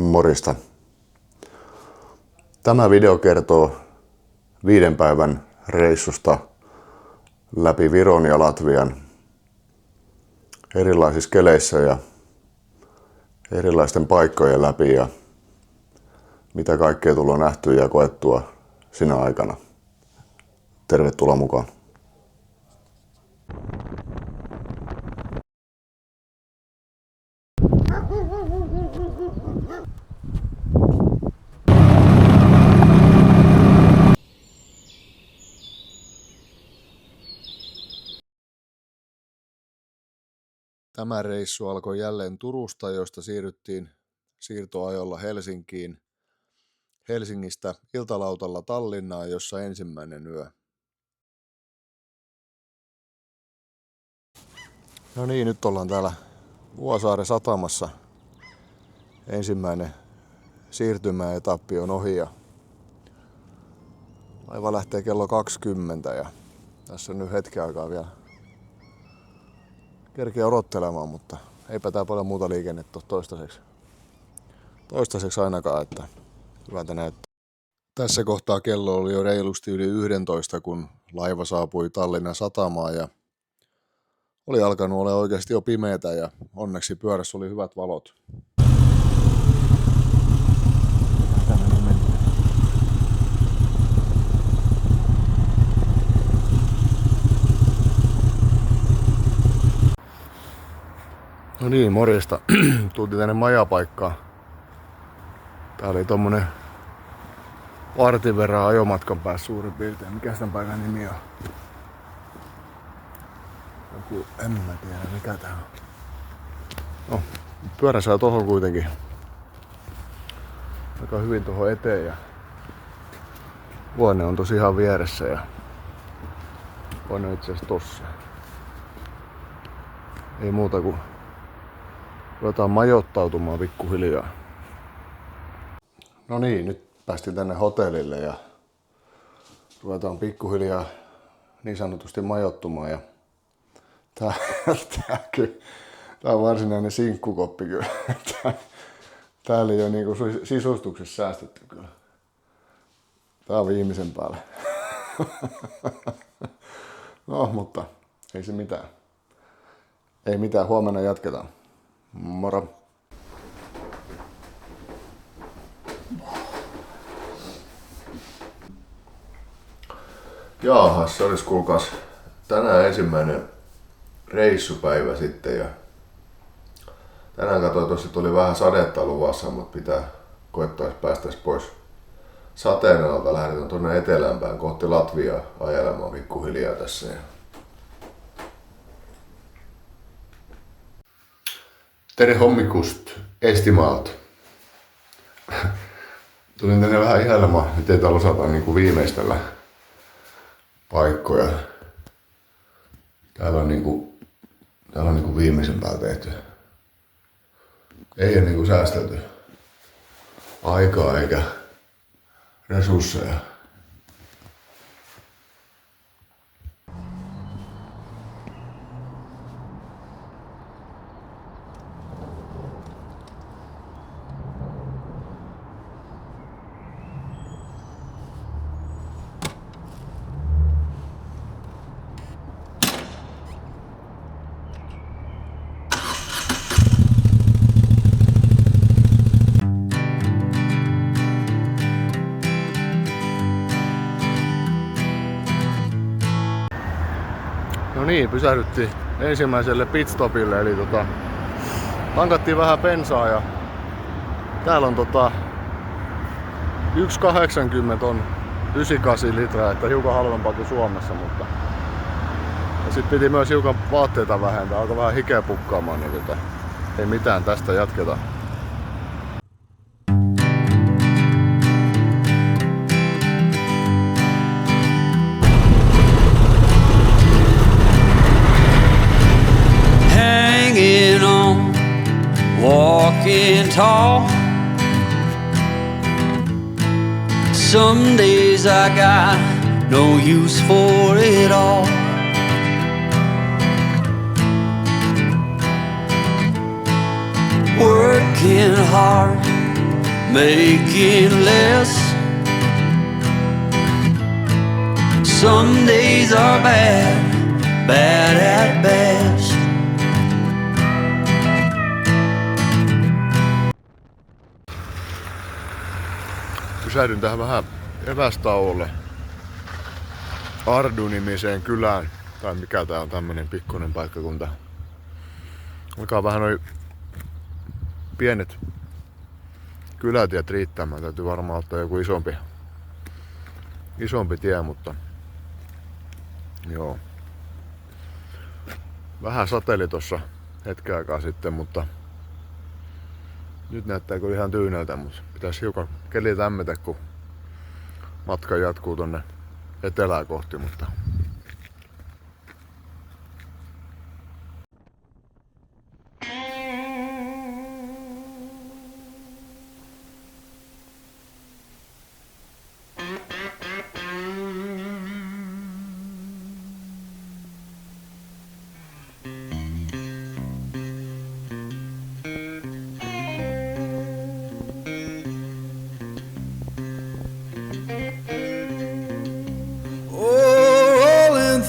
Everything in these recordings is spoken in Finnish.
Morista. Tämä video kertoo 5 päivän reissusta läpi Viron ja Latvian erilaisissa keleissä ja erilaisten paikkojen läpi ja mitä kaikkea tullut nähtyä ja koettua sinä aikana. Tervetuloa mukaan. Tämä reissu alkoi jälleen Turusta, josta siirryttiin siirtoajolla Helsinkiin. Helsingistä iltalautalla Tallinnaan, jossa ensimmäinen yö. No niin, nyt ollaan täällä Vuosaaren satamassa. Ensimmäinen siirtymäetappi on ohi ja laiva lähtee kello 20 ja tässä on nyt hetken aikaa vielä kerkeä odottelemaan, mutta eipä tää paljon muuta liikennettä ole toistaiseksi ainakaan, että hyvältä näyttää. Tässä kohtaa kello oli jo reilusti yli 11, kun laiva saapui Tallinnan satamaan ja oli alkanut olla oikeasti jo pimeätä ja onneksi pyörässä oli hyvät valot. No niin, morjesta. Tultiin tänne majapaikkaan. Tää oli tommonen vartin verran ajomatkan päässä suurin piirtein. Mikä tämän paikan nimi on? Joku, en mä tiedä mikä tää on. No, pyörä saa tohon kuitenkin aika hyvin tohon eteen ja huone on tosi ihan vieressä ja huone on itse asiassa tossa. Ei muuta kuin ruvetaan majoittautumaan pikkuhiljaa. No niin, nyt päästiin tänne hotellille ja ruvetaan pikkuhiljaa niin sanotusti majoittumaan. Ja tää on varsinainen sinkkukoppi kyllä. Täällä ei ole niinku sisustuksessa säästetty kyllä. Tää on viimeisen päälle. No, mutta ei se mitään. Ei mitään, huomenna jatketaan. Moro! Jaahas, se olisi kuulkaas tänään ensimmäinen reissupäivä sitten ja tänään katsoin tossa tuli vähän sadetta luvassa, mutta pitää koettaa päästä pois sateen alta. Lähdetään tuonne etelämpään kohti Latviaa ajelemaan pikkuhiljaa tässä. Tere hommikust, estimaat. Tulin tänne vähän ihailemaan, miten täällä osataan niinku viimeistellä paikkoja. Täällä on niinku viimeisen päällä tehty. Ei ole niinku säästelty aikaa eikä resursseja. No niin, pysähdyttiin ensimmäiselle pitstopille, eli tankattiin vähän bensaa ja täällä on 1,80 on 98 litraa, että hiukan halvempaa kuin Suomessa, mutta ja sit piti myös hiukan vaatteita vähentää, alkoi vähän hikeä pukkaamaan, niin ei mitään, tästä jatketaan. Walking tall. Some days I got no use for it all. Working hard making less. Some days are bad, bad at best. Pysähdyn tähän vähän evästauolle Ardu-nimiseen kylään. Tai mikä tää on, tämmönen pikkuinen paikkakunta. Alkaa vähän noi pienet kylätiet riittämään. Täytyy varmaan ottaa joku isompi tie, mutta joo. Vähän sateli tossa hetken aikaa sitten, mutta nyt näyttää kyllä ihan tyyneltä, mutta pitäisi hiukan keli lämmetä, kun matka jatkuu tonne etelää kohti, mutta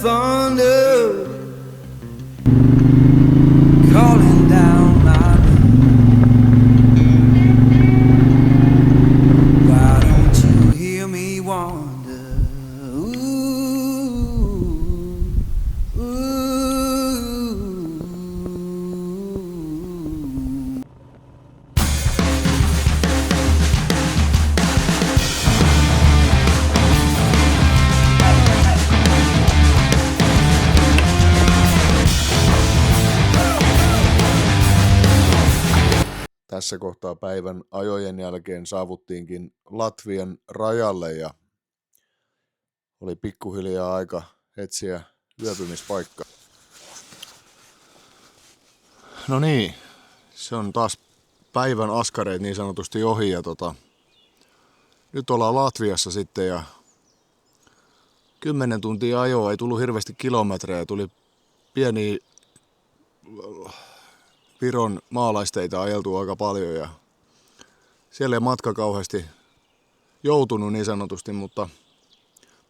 thunder calling down my name. Why don't you hear me wander? Ooh, ooh. tässä kohtaa päivän ajojen jälkeen saavuttiinkin Latvian rajalle ja oli pikkuhiljaa aika etsiä yöpymispaikka. No niin, se on taas päivän askareet niin sanotusti ohi ja nyt ollaan Latviassa sitten ja 10 tuntia ajoa, ei tullut hirveästi kilometrejä, tuli pieniä Viron maalaisteitä ajeltua aika paljon ja siellä ei matka kauheasti joutunut niin sanotusti, mutta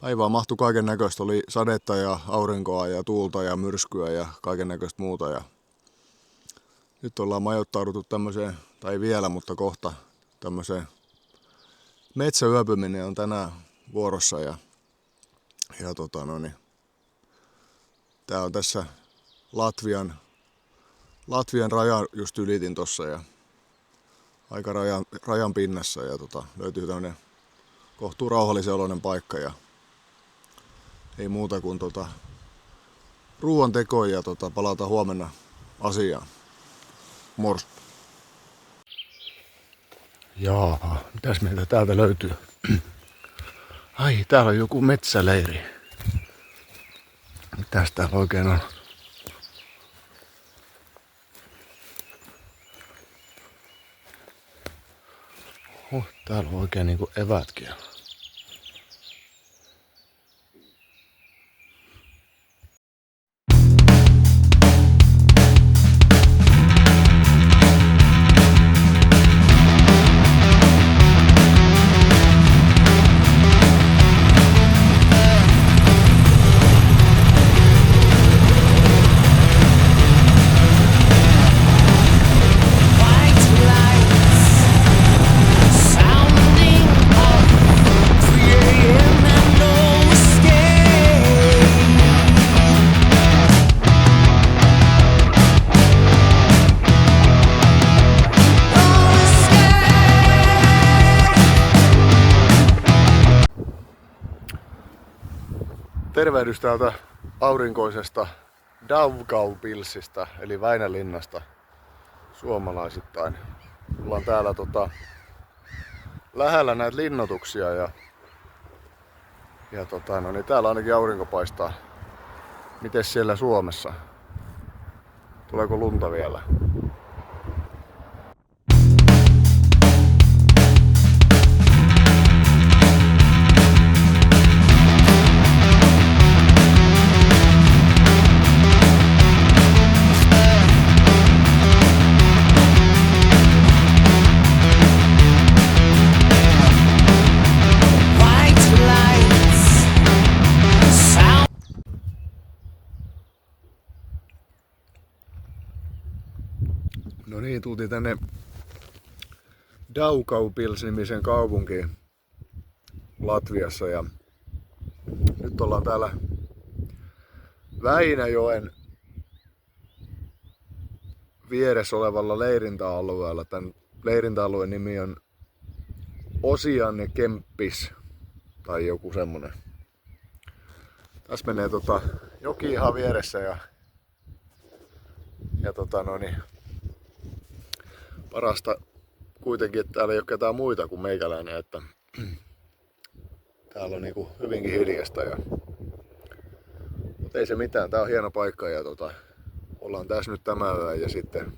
päivään mahtui kaiken näköistä. Oli sadetta ja aurinkoa ja tuulta ja myrskyä ja kaiken näköistä muuta. Ja nyt ollaan majoittauduttu tämmöiseen, tai vielä, mutta kohta tämmöiseen metsäyöpyminen on tänään vuorossa ja tää on tässä Latvian raja just ylitin tossa ja aika rajan pinnassa ja löytyy tämmönen kohtuu rauhallisen oloinen paikka ja ei muuta kuin ruoan tekoon ja palataan huomenna asiaan. Mors. Jaa, mitäs meiltä täältä löytyy? Ai, täällä on joku metsäleiri. Mitäs täällä oikein on? Täällä on oikein niinku evätkin. Tervehdys täältä aurinkoisesta Daugavpilsistä eli Väinälinnasta suomalaisittain. Ollaan täällä lähellä näitä linnoituksia ja täällä ainakin aurinko paistaa. Mites siellä Suomessa? Tuleeko lunta vielä? No niin, tultiin tänne Daugavpils-nimisen kaupunkiin Latviassa ja nyt ollaan täällä Väinäjoen vieressä olevalla leirintäalueella. Tämän leirintäalueen nimi on Osianne Kemppis tai joku semmonen. Tässä menee joki ihan vieressä ja parasta kuitenkin, että täällä ei ole ketään muita kuin meikäläinen, että täällä on niinku hyvinkin hiljasta mutta ei se mitään, tää on hieno paikka ja ollaan tässä nyt tämä yö ja sitten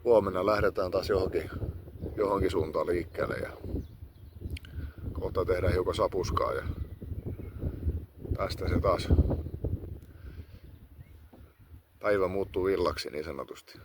huomenna lähdetään taas johonkin suuntaan liikkeelle ja kohta tehdään hiukan sapuskaa ja tästä se taas päivä muuttuu illaksi niin sanotusti.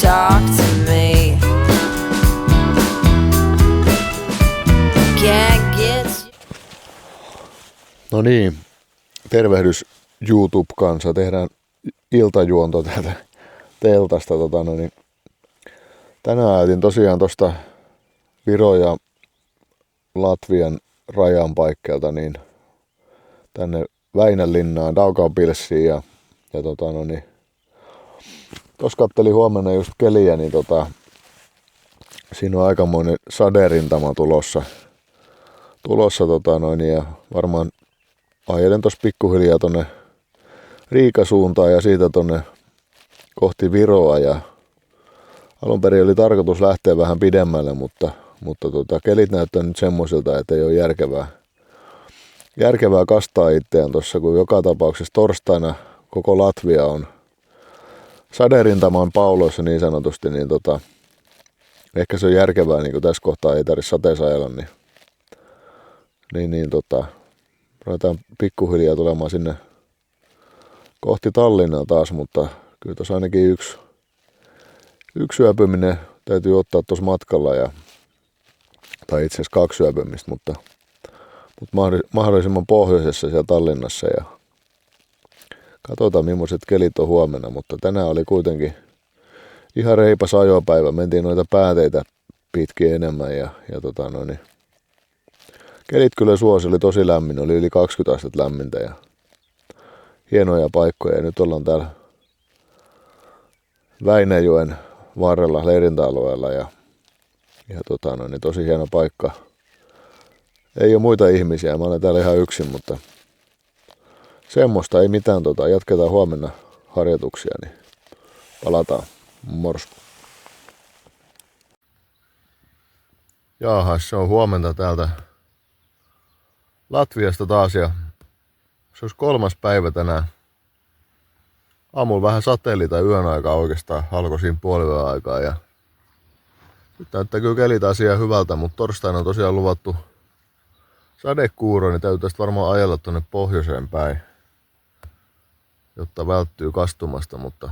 Talk to me. Can't get. No niin, tervehdys YouTube-kansa. Tehdään iltajuonto täältä teltasta. Tänään ajatin tosiaan tosta Viron ja Latvian rajan paikkeelta niin tänne Väinälinnaan, Daugavpilsiin ja tuossa kattelin huomenna just keliä, niin siinä on aikamoinen saderintama tulossa ja varmaan ajelen tossa pikkuhiljaa tonne Riikasuuntaan ja siitä tonne kohti Viroa ja alun perin oli tarkoitus lähteä vähän pidemmälle, mutta kelit näyttää nyt semmoisilta, että ei ole järkevää kastaa itseään tossa, kun joka tapauksessa torstaina koko Latvia on saderintaman pauloissa niin sanotusti, niin ehkä se on järkevää, niin tässä kohtaa ei tarvitse sateessa ajella, niin ruvetaan pikkuhiljaa tulemaan sinne kohti Tallinnaa taas, mutta kyllä tuossa ainakin yksi yöpyminen täytyy ottaa tuossa matkalla, tai itse asiassa 2 yöpymistä, mutta mahdollisimman pohjoisessa siellä Tallinnassa ja katsotaan millaiset kelit on huomenna, mutta tänään oli kuitenkin ihan reipas ajopäivä. Mentiin noita pääteitä pitkin enemmän ja kelit kyllä suosi, oli tosi lämmin, oli yli 20 astetta lämmintä ja hienoja paikkoja. Ja nyt ollaan täällä Väinäjoen varrella leirintäalueella ja tosi hieno paikka. Ei ole muita ihmisiä, mä olen täällä ihan yksin, mutta semmoista ei mitään, jatketaan huomenna harjoituksia, niin palataan. Mors. Jaahas, se on huomenta täältä Latviasta taas ja se olisi 3. päivä tänään. Aamulla vähän sateeli tai yön aikaa oikeastaan, alkoi siinä puoliyön aikaa ja nyt näyttää kyllä keli taas ihan hyvältä, mutta torstaina on tosiaan luvattu sadekuuro, niin täytyy tästä varmaan ajella tuonne pohjoiseen päin, jotta välttyy kastumasta, mutta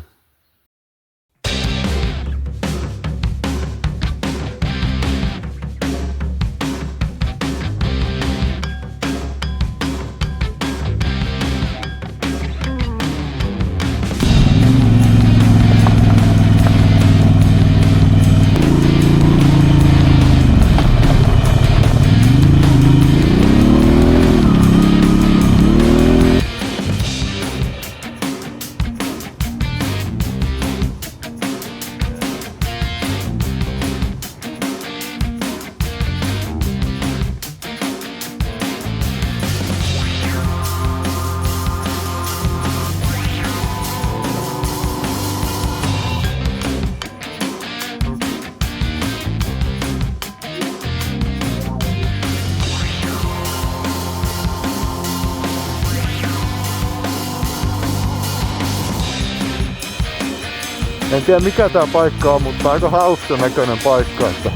En tiedä mikä tää paikka on, mutta aika hauska näköinen paikka. Että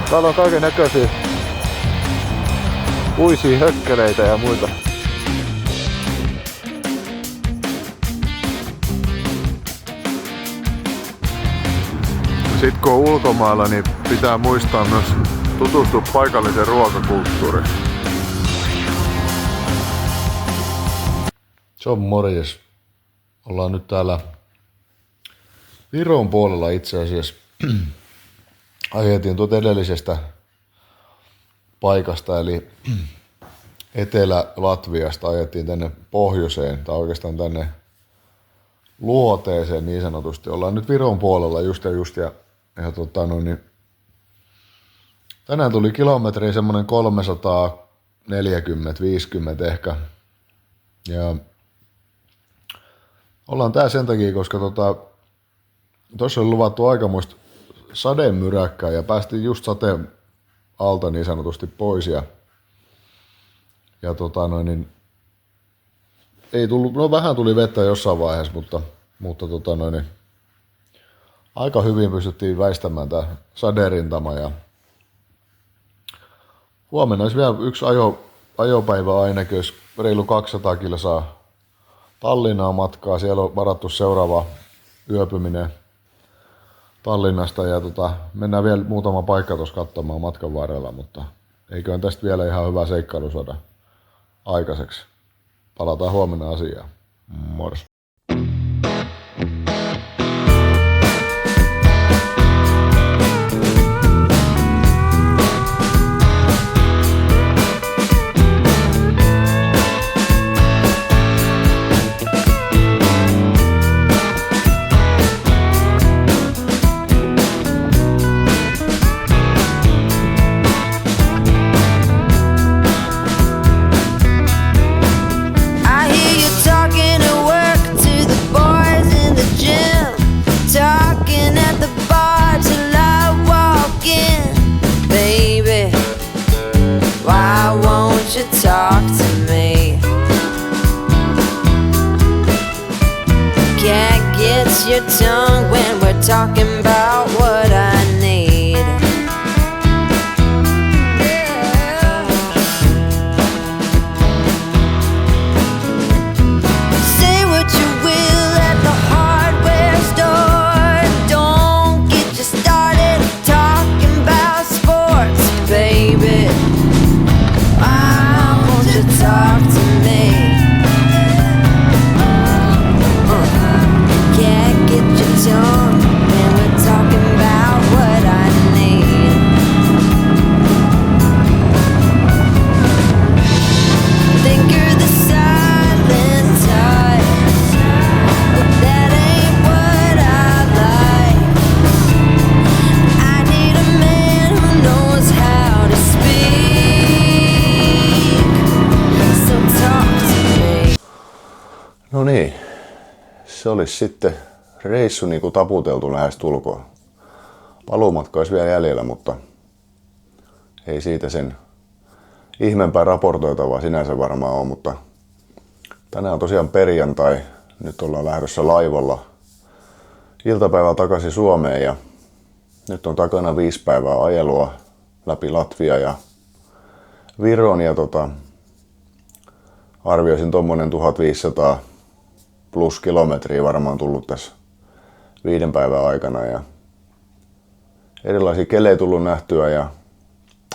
täällä on kaiken näköisiä uisia hökkeleitä ja muita. Sitten kun on ulkomailla, niin pitää muistaa myös tutustua paikalliseen ruokakulttuuriin. Se on morjes. Ollaan nyt täällä Viron puolella itse asiassa. Ajettiin tuota edellisestä paikasta, eli Etelä-Latviasta ajettiin tänne pohjoiseen, tai oikeastaan tänne luoteeseen niin sanotusti. Ollaan nyt Viron puolella just ja niin tänään tuli kilometriä semmonen 340-50 ehkä. Ja ollaan tää sen takia, koska tossa oli luvattu aikamoista sademyräkkää ja päästiin just sateen alta niin sanotusti pois ja niin ei tullut, no vähän tuli vettä jossain vaiheessa, mutta niin aika hyvin pystyttiin väistämään tää saderintama ja huomenna olisi vielä yksi ajopäivä ainakin, jos reilu 200 kilsaa Tallinnaan matkaa. Siellä on varattu seuraava yöpyminen Tallinnasta ja mennään vielä muutama paikka tuossa katsomaan matkan varrella, mutta eiköhän tästä vielä ihan hyvä seikkailu saada aikaiseksi. Palataan huomenna asiaan. Mors. Talk to me. Can't get your tongue when we're talking about what I need. Say what you will at the hardware store. Don't get you started talking about sports, baby. Talk to me. Can't get your tongue when we're talking about what I need. Think you're the silent type, but that ain't what I like. I need a man who knows how to speak. No niin, se olisi sitten reissu niin kuin taputeltu lähestulkoon. Paluumatka olisi vielä jäljellä, mutta ei siitä sen ihmeempää raportoitavaa sinänsä varmaan ole, mutta tänään on tosiaan perjantai. Nyt ollaan lähdössä laivalla iltapäivällä takaisin Suomeen ja nyt on takana 5 päivää ajelua läpi Latvia ja Viron ja arvioisin tommonen 1500 plus kilometriä varmaan tullut tässä 5 päivän aikana ja erilaisia kelejä tullut nähtyä ja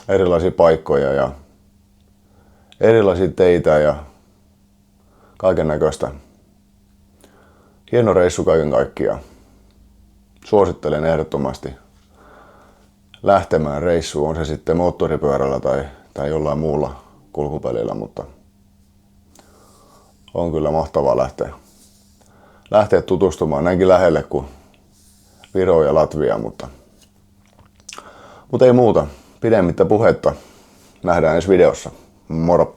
erilaisia paikkoja ja erilaisia teitä ja kaiken näköistä. Hieno reissu kaiken kaikkiaan. Suosittelen ehdottomasti lähtemään reissuun, on se sitten moottoripyörällä tai jollain muulla kulkupelillä, mutta on kyllä mahtavaa lähteä tutustumaan näinkin lähelle kuin Viro ja Latvia, mutta ei muuta. Pidemmittä puhetta. Nähdään ensi videossa. Moro!